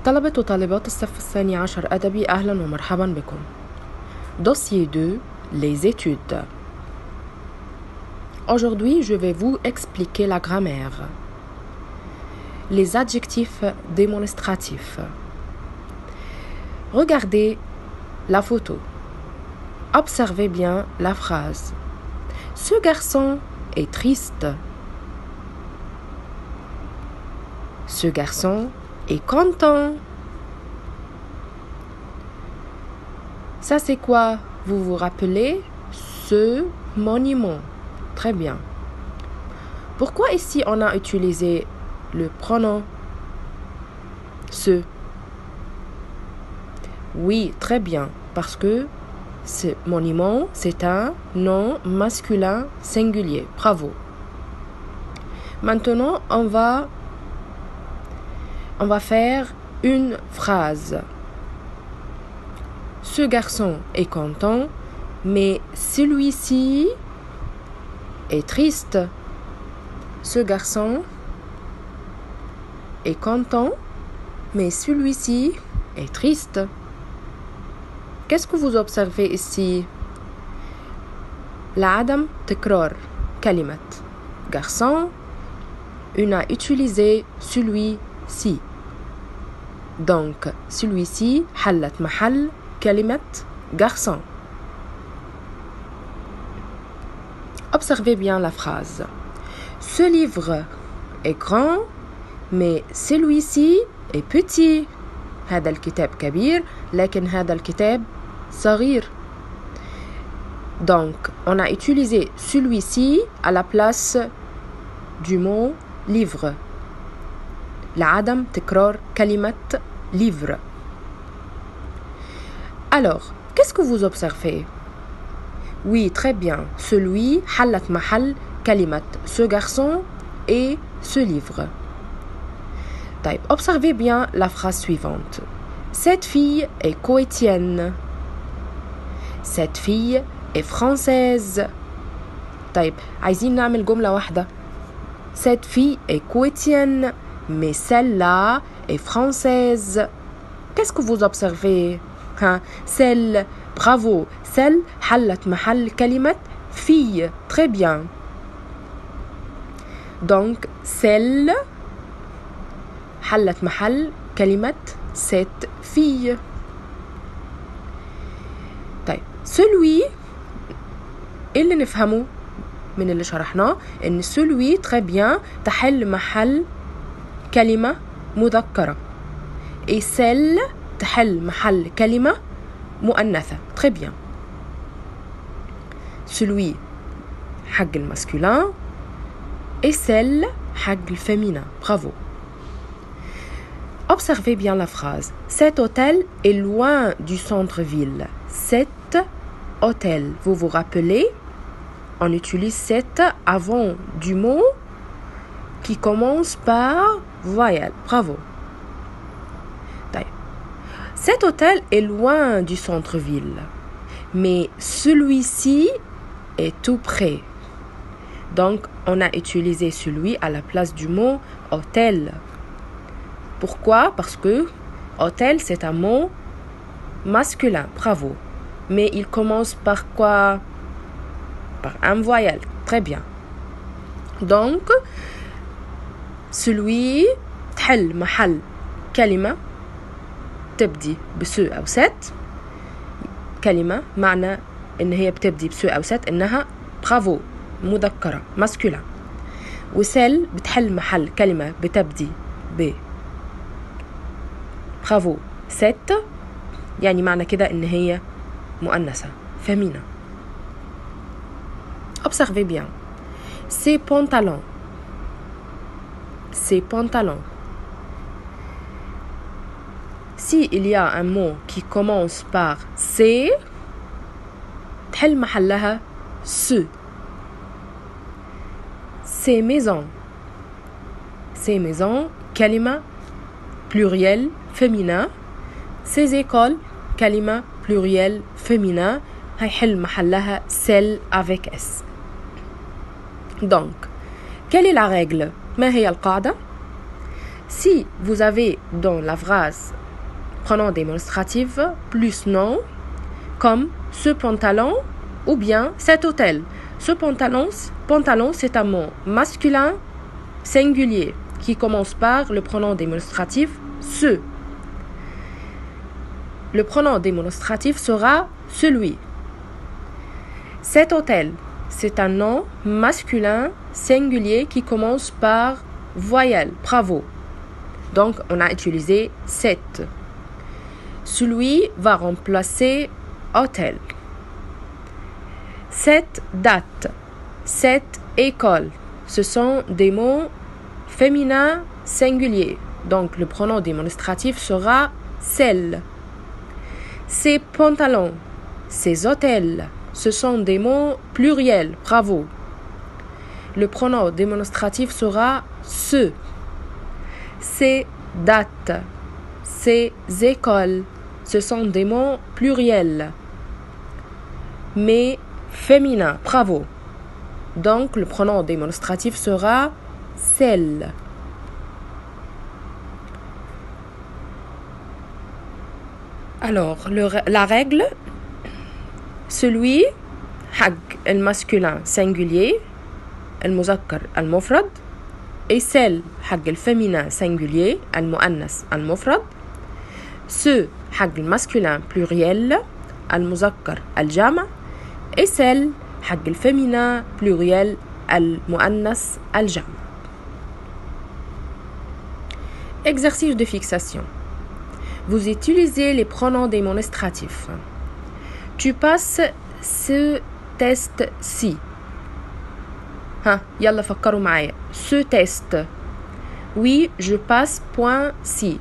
طلبة وطالبات الصف الثاني عشر أدبي أهلا ومرحبا بكم. Dossier 2, les études. Aujourd'hui, je vais vous expliquer la grammaire. Les adjectifs démonstratifs. Regardez la photo. Observez bien la phrase. Ce garçon est triste. Ce garçon est content. Ça, c'est quoi? Vous vous rappelez? Ce monument. Très bien. Pourquoi ici on a utilisé le pronom ce? Oui, très bien. Parce que ce monument, c'est un nom masculin singulier. Bravo. Maintenant, on va faire une phrase. Ce garçon est content, mais celui-ci est triste. Ce garçon est content, mais celui-ci est triste. Qu'est-ce que vous observez ici? لعدم تكرار كلمة garçon, on a utilisé celui-ci. Donc, celui-ci حلت محل كلمة garçon. Observez bien la phrase. Ce livre est grand, mais celui-ci est petit. هذا الكتاب كبير, لكن هذا الكتاب صغير. Donc, on a utilisé celui-ci à la place du mot livre. لعدم تكرار كلمة livre. Alors, qu'est-ce que vous observez? Oui, très bien. Celui حلت محل كلمة ce garçon et ce livre. طيب, observez bien la phrase suivante. Cette fille est koweïtienne. Cette fille est française. طيب, عايزين نعمل جملة واحدة. Cette fille est koweïtienne, mais celle-là est française. Qu'est-ce que vous observez? Celle, bravo. Celle حلت محل كلمة fille. Très bien. Donc, celle حلت محل كلمة cette fille. طيب, celui اللي نفهمه من اللي شرحناه ان celui très bien تحل محل كلمة مذكرة et celle تحل محل كلمة مؤنثة. Très bien. Celui حق الماسكولين et celle حق الفيمينين. Bravo. Observez bien la phrase. Cet hôtel est loin du centre-ville. Cet hôtel. Vous vous rappelez? On utilise cet avant du mot qui commence par voyelle. Bravo. Cet hôtel est loin du centre-ville. Mais celui-ci est tout près. Donc, on a utilisé celui à la place du mot hôtel. Pourquoi? Parce que hôtel, c'est un mot masculin. Bravo. Mais il commence par quoi? Par un voyelle. Très bien. Donc, celui تحل محل كلمة تبدي بسو أو ست. كلمة معنى إن هي بتبدي بسو أو ست إنها برافو مذكرة masculin. وسل بتحل محل كلمة بتبدي ب برافو ست, يعني معنى كده إن هي مؤنثة féminin. Observez bien. Ses pantalons. Ses pantalons. Si il y a un mot qui commence par c'est, تحل محلها ce. Ces maisons. Ces maisons, كلمة pluriel féminin. Ces écoles, كلمة pluriel féminin. هيحل محلها celle avec S. Donc, quelle est la règle? ما هي القاعدة؟ Si vous avez dans la phrase pronom démonstratif plus nom, comme ce pantalon ou bien cet hôtel. Ce pantalon, c'est un mot masculin singulier qui commence par le pronom démonstratif ce. Le pronom démonstratif sera celui. Cet hôtel, c'est un nom masculin singulier qui commence par voyelle. Bravo. Donc, on a utilisé cette. Celui va remplacer hôtel. Cette date, cette école, ce sont des mots féminins singuliers. Donc, le pronom démonstratif sera celle. Ces pantalons, ces hôtels, ce sont des mots pluriels. Bravo. Le pronom démonstratif sera ce. Ces dates, ces écoles, ce sont des mots pluriels, mais féminins. Bravo. Donc, le pronom démonstratif sera celle. Alors, la règle, celui, حق الماسculin singulier, المذكر المفرد, et celle حق الفéminin singulier, المؤنث المفرد, ce حق الماسculin pluriel, المذكر الجمع, et celle حق الفéminin pluriel, المؤنث الجمع. Exercice de fixation. Vous utilisez les pronoms démonstratifs. Tu passes ce test-ci. يلا فكروا معايا. Ce test. Oui, je passe point-ci.